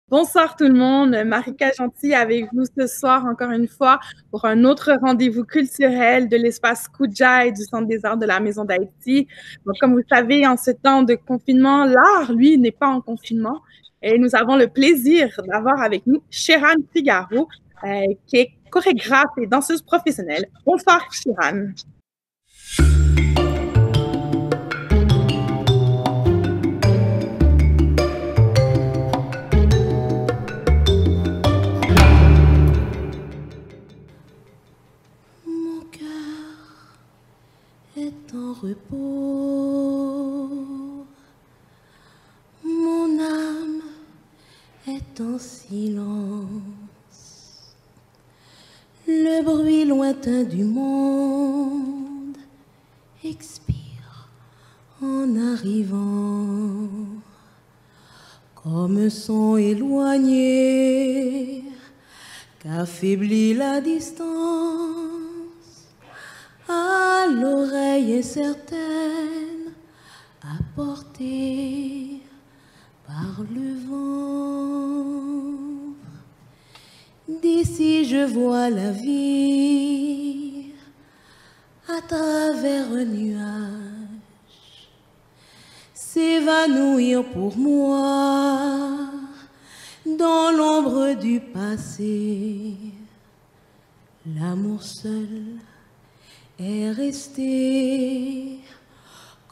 Bonsoir tout le monde, Marika Gentil avec vous ce soir encore une fois pour un autre rendez-vous culturel de l'espace Kuja et du Centre des arts de la Maison d'Haïti. Donc, comme vous savez, en ce temps de confinement, l'art, lui, n'est pas en confinement et nous avons le plaisir d'avoir avec nous Sheran Figaro, qui est chorégraphe et danseuse professionnelle. Bonsoir Sheran. Mon cœur est en repos, mon âme est en silence. Le bruit lointain du monde expire en arrivant, comme un son éloigné qu'affaiblit la distance. À l'oreille incertaine, apportée par le vent. D'ici je vois la vie à travers un nuage s'évanouir pour moi dans l'ombre du passé. L'amour seul est resté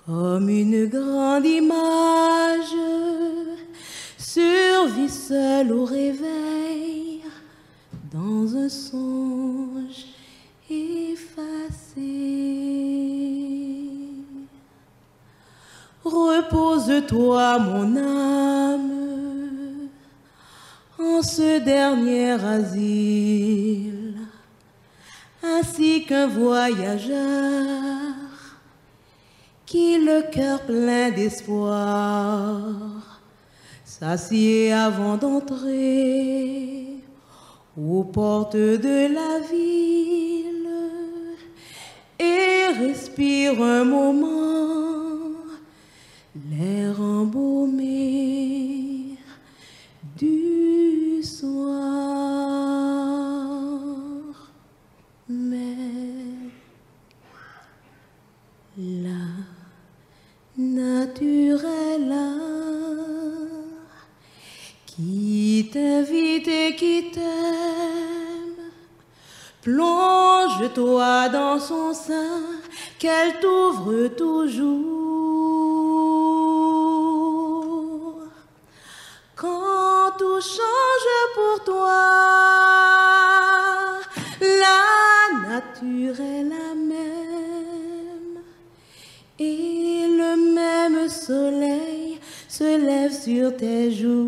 comme une grande image, survit seul au réveil dans un songe effacé. Repose-toi mon âme en ce dernier asile, ainsi qu'un voyageur qui, le cœur plein d'espoir, s'assied avant d'entrer aux portes de la ville et respire un moment l'air embaumé du soir. Mais la nature est là, qui t'invite et qui t'aime. Plonge-toi dans son sein, qu'elle t'ouvre toujours. Quand tout change pour toi, la nature est la même et le même soleil se lève sur tes jours.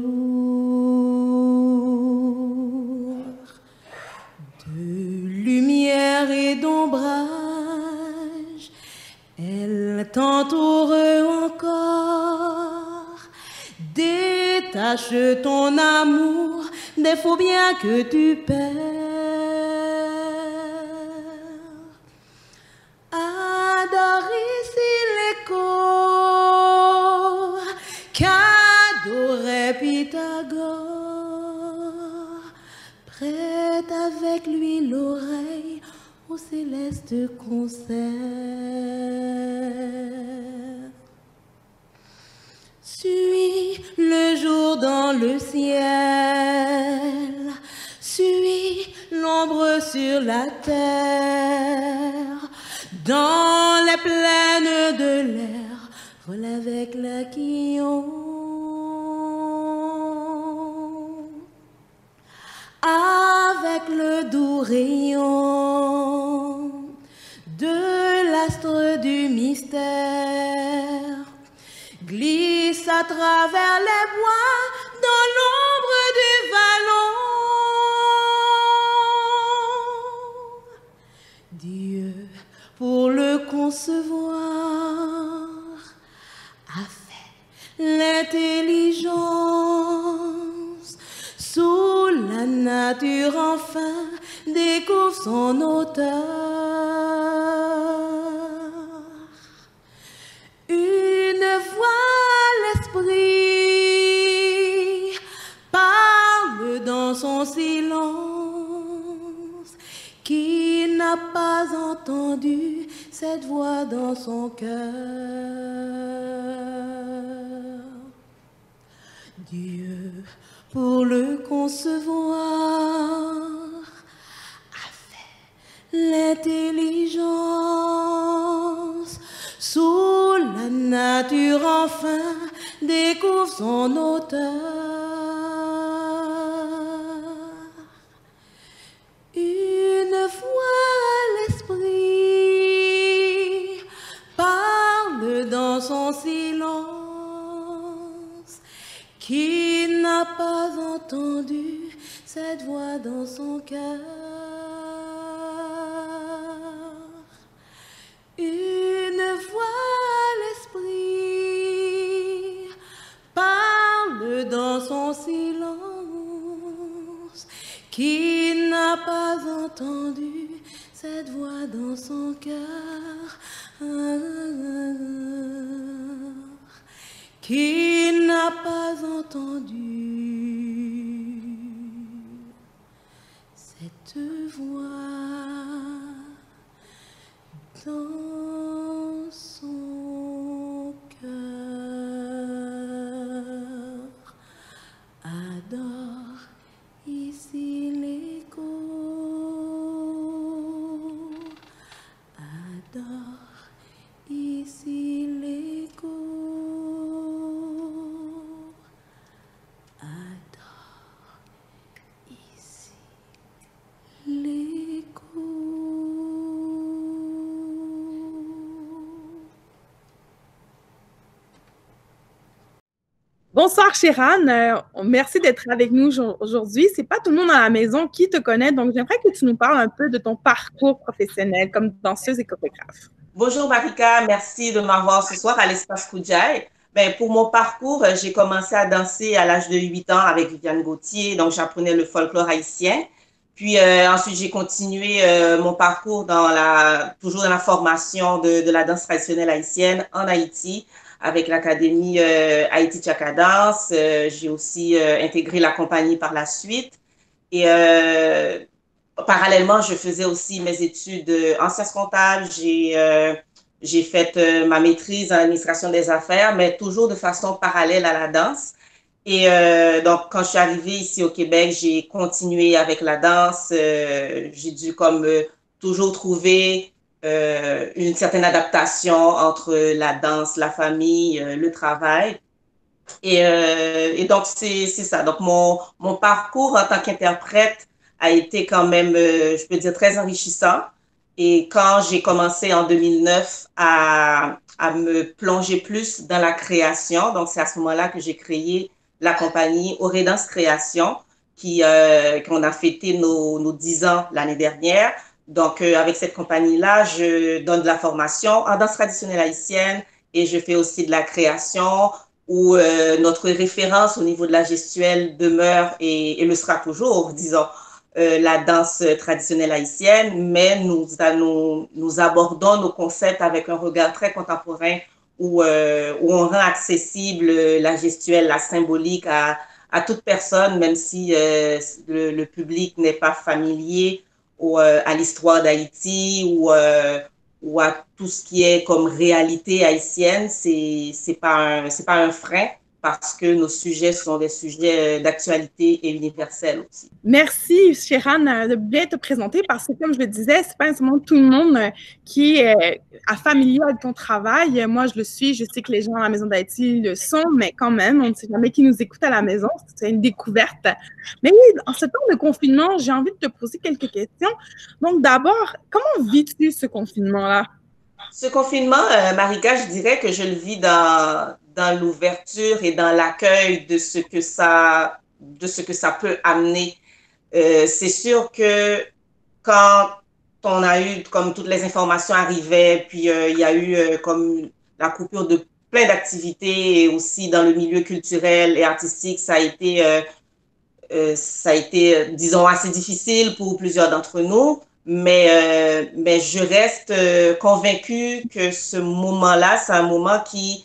De lumière et d'ombrage, elle t'entoure encore. Détache ton amour des faux biens que tu perds. Adore ici l'écho qu'adorait Pythagore. Prête avec lui l'oreille au céleste concert. Suis le jour dans le ciel, suis l'ombre sur la terre, dans les plaines de l'air, vole avec l'aquillon. Avec le doux rayon de l'astre du mystère, glisse à travers les bois dans l'ombre du vallon. Dieu, pour le concevoir, a fait l'intelligence. Sous la nature enfin découvre son auteur. Une fois l'esprit par pas entendu cette voix dans son cœur. Dieu, pour le concevoir, l'intelligence, sous la nature enfin, découvre son auteur. Une fois l'esprit parle dans son silence, qui n'a pas entendu cette voix dans son cœur. Une fois l'esprit parle dans son silence, qui n'a pas entendu cette voix dans son cœur, qui n'a pas entendu cette voix dans son cœur. Adore ici l'écho, adore ici l'écho, adore ici l'écho. Bonsoir Sheran, merci d'être avec nous aujourd'hui. C'est pas tout le monde à la maison qui te connaît, donc j'aimerais que tu nous parles un peu de ton parcours professionnel comme danseuse et chorégraphe. Bonjour Marika, merci de m'avoir ce soir à l'Espace Koudjaï. Ben, pour mon parcours, j'ai commencé à danser à l'âge de 8 ans avec Viviane Gauthier, donc j'apprenais le folklore haïtien. Puis ensuite, j'ai continué mon parcours toujours dans la formation de la danse traditionnelle haïtienne en Haïti, avec l'Académie Haïti Tchaka Danse. J'ai aussi intégré la compagnie par la suite. Et parallèlement, je faisais aussi mes études en sciences comptables. J'ai fait ma maîtrise en administration des affaires, mais toujours de façon parallèle à la danse. Et donc, quand je suis arrivée ici au Québec, j'ai continué avec la danse. J'ai dû toujours trouver une certaine adaptation entre la danse, la famille, le travail. Et donc, c'est ça. Donc, mon parcours en tant qu'interprète a été quand même, je peux dire, très enrichissant. Et quand j'ai commencé en 2009 à me plonger plus dans la création, donc c'est à ce moment-là que j'ai créé la compagnie Aurédance Création, qu'on a fêté nos 10 ans l'année dernière. Donc, avec cette compagnie-là, je donne de la formation en danse traditionnelle haïtienne et je fais aussi de la création où notre référence au niveau de la gestuelle demeure et le sera toujours, disons, la danse traditionnelle haïtienne, mais nous abordons nos concepts avec un regard très contemporain où on rend accessible la gestuelle, la symbolique à toute personne, même si le public n'est pas familier à l'histoire d'Haïti ou à tout ce qui est comme réalité haïtienne. C'est pas un frein parce que nos sujets sont des sujets d'actualité et universels aussi. Merci, Sheran, de bien te présenter parce que, comme je le disais, c'est pas nécessairement tout le monde qui est familier avec ton travail. Moi, je le suis. Je sais que les gens à la Maison d'Haïti le sont, mais quand même, on ne sait jamais qui nous écoute à la maison. C'est une découverte. Mais oui, en ce temps de confinement, j'ai envie de te poser quelques questions. Donc, d'abord, comment vis-tu ce confinement-là? Ce confinement, Marika, je dirais que je le vis dans l'ouverture et dans l'accueil de ce que ça peut amener. C'est sûr que quand on a eu, comme toutes les informations arrivaient, puis il y a eu comme la coupure de plein d'activités et aussi dans le milieu culturel et artistique, ça a été, disons, assez difficile pour plusieurs d'entre nous. Mais je reste convaincue que ce moment-là, c'est un moment qui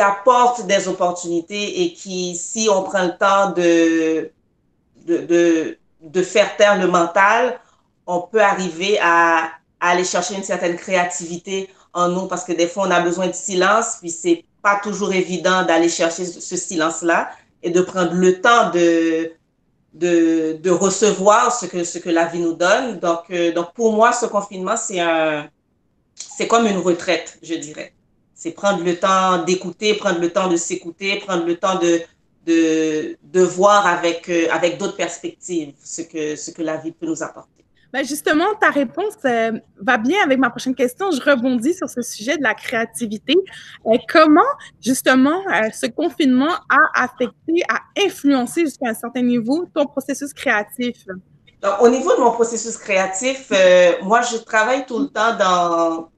apporte des opportunités et qui, si on prend le temps de faire taire le mental, on peut arriver à aller chercher une certaine créativité en nous parce que des fois, on a besoin de silence, puis c'est pas toujours évident d'aller chercher ce silence-là et de prendre le temps de recevoir ce que la vie nous donne. Donc pour moi, ce confinement, c'est comme une retraite, je dirais. C'est prendre le temps d'écouter, prendre le temps de s'écouter, prendre le temps de voir avec d'autres perspectives ce que la vie peut nous apporter. Ben justement, ta réponse va bien avec ma prochaine question. Je rebondis sur ce sujet de la créativité. Comment, justement, ce confinement a affecté, a influencé jusqu'à un certain niveau ton processus créatif? Donc, au niveau de mon processus créatif, moi, je travaille tout le temps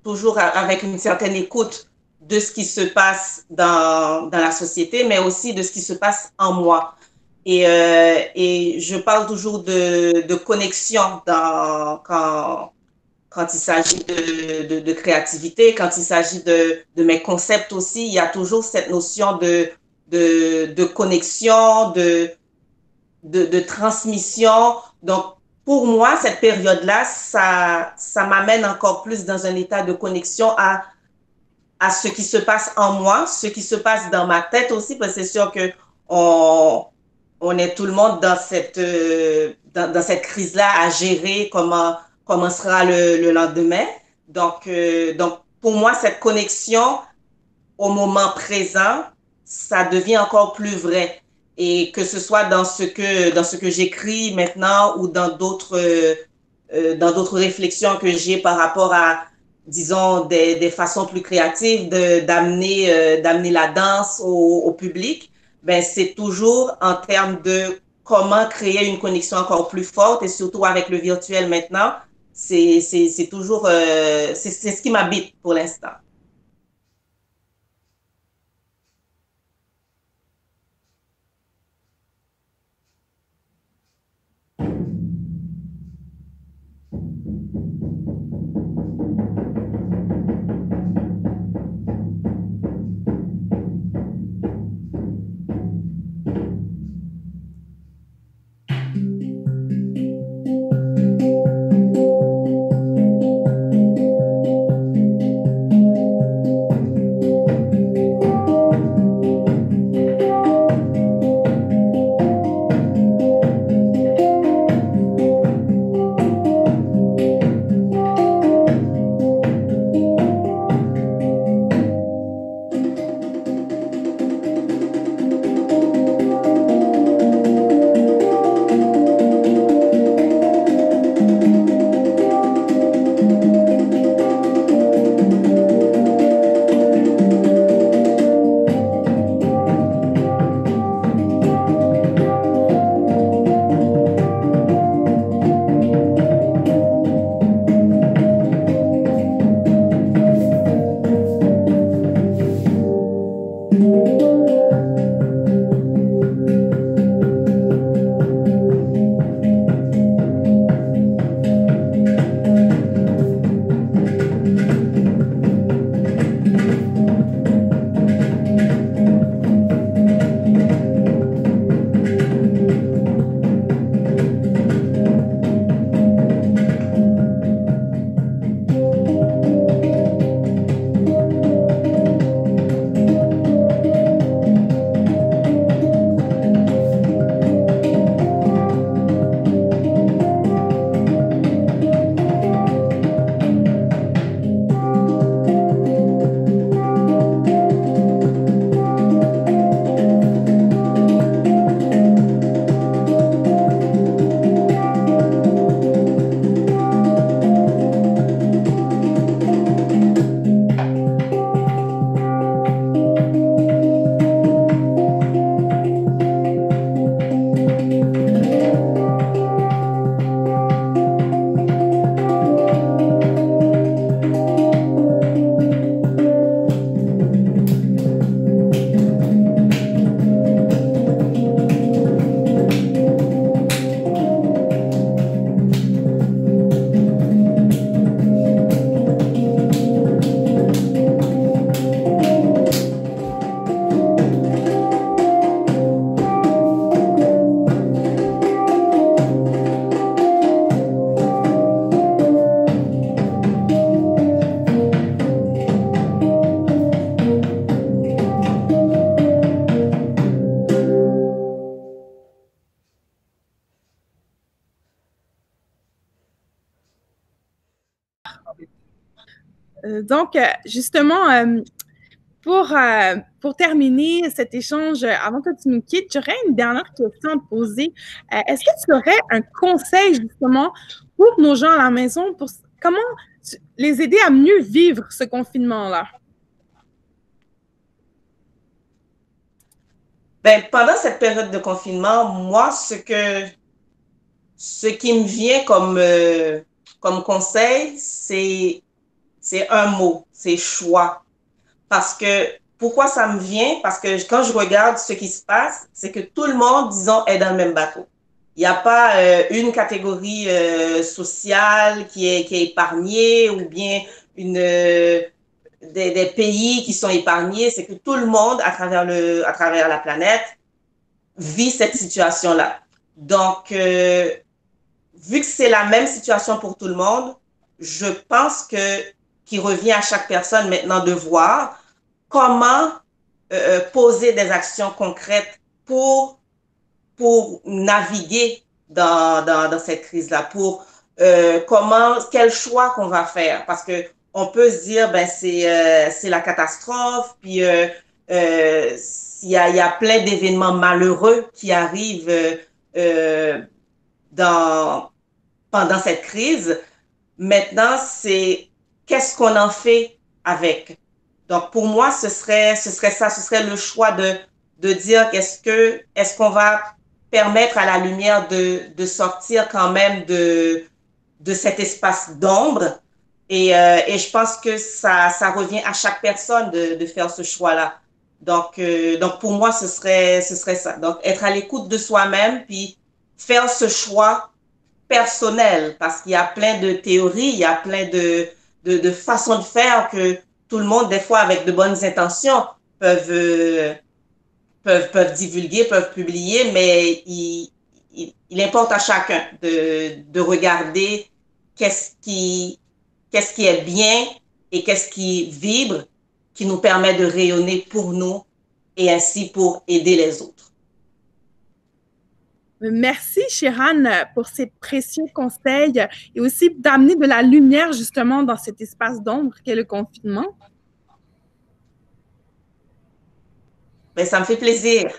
toujours avec une certaine écoute de ce qui se passe dans la société, mais aussi de ce qui se passe en moi. Et je parle toujours de connexion quand il s'agit de créativité, quand il s'agit de mes concepts aussi. Il y a toujours cette notion de connexion, de transmission. Donc, pour moi, cette période-là, ça m'amène encore plus dans un état de connexion à ce qui se passe en moi, ce qui se passe dans ma tête aussi, parce que c'est sûr que on est tout le monde dans cette crise-là à gérer comment sera le lendemain. Donc, pour moi, cette connexion au moment présent, ça devient encore plus vrai. Et que ce soit dans ce que j'écris maintenant ou dans d'autres réflexions que j'ai par rapport à, disons, des façons plus créatives d'amener la danse au public, ben, c'est toujours en termes de comment créer une connexion encore plus forte et surtout avec le virtuel maintenant, c'est toujours, c'est ce qui m'habite pour l'instant. Donc, justement, pour terminer cet échange, avant que tu nous quittes, j'aurais une dernière question à te poser. Est-ce que tu aurais un conseil, justement, pour nos gens à la maison, pour comment les aider à mieux vivre ce confinement-là? Ben, pendant cette période de confinement, moi, ce qui me vient comme conseil, c'est un mot, c'est choix. Parce que, pourquoi ça me vient? Parce que quand je regarde ce qui se passe, c'est que tout le monde, disons, est dans le même bateau. Il n'y a pas une catégorie sociale qui est épargnée ou bien des pays qui sont épargnés. C'est que tout le monde, à travers la planète, vit cette situation-là. Donc, vu que c'est la même situation pour tout le monde, je pense qu'il revient à chaque personne maintenant de voir comment poser des actions concrètes pour naviguer dans cette crise-là, pour quel choix qu'on va faire. Parce que on peut se dire, ben, c'est la catastrophe, puis il y a plein d'événements malheureux qui arrivent pendant cette crise. Maintenant, c'est qu'est-ce qu'on en fait avec. Donc, pour moi, ce serait ça, ce serait le choix de dire est-ce qu'on va permettre à la lumière de sortir quand même de cet espace d'ombre. Et je pense que ça revient à chaque personne de faire ce choix-là. Donc, pour moi, ce serait ça. Donc, être à l'écoute de soi-même, puis faire ce choix personnel, parce qu'il y a plein de théories, il y a plein de façons de faire que tout le monde, des fois, avec de bonnes intentions, peuvent divulguer, peuvent publier, mais il importe à chacun de regarder qu'est-ce qui est bien et qu'est-ce qui vibre, qui nous permet de rayonner pour nous et ainsi pour aider les autres. Merci, Sheran, pour ces précieux conseils et aussi d'amener de la lumière justement dans cet espace d'ombre qu'est le confinement. Ben, ça me fait plaisir.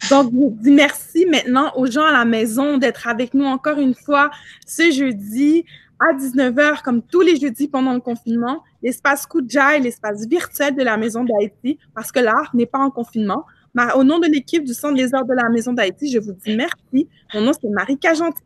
Donc, je dis merci maintenant aux gens à la maison d'être avec nous encore une fois ce jeudi à 19h, comme tous les jeudis pendant le confinement, l'espace Koudjaï, l'espace virtuel de la Maison d'Haïti, parce que l'art n'est pas en confinement. Au nom de l'équipe du Centre des arts de la Maison d'Haïti, je vous dis merci. Mon nom, c'est Marika Gentil.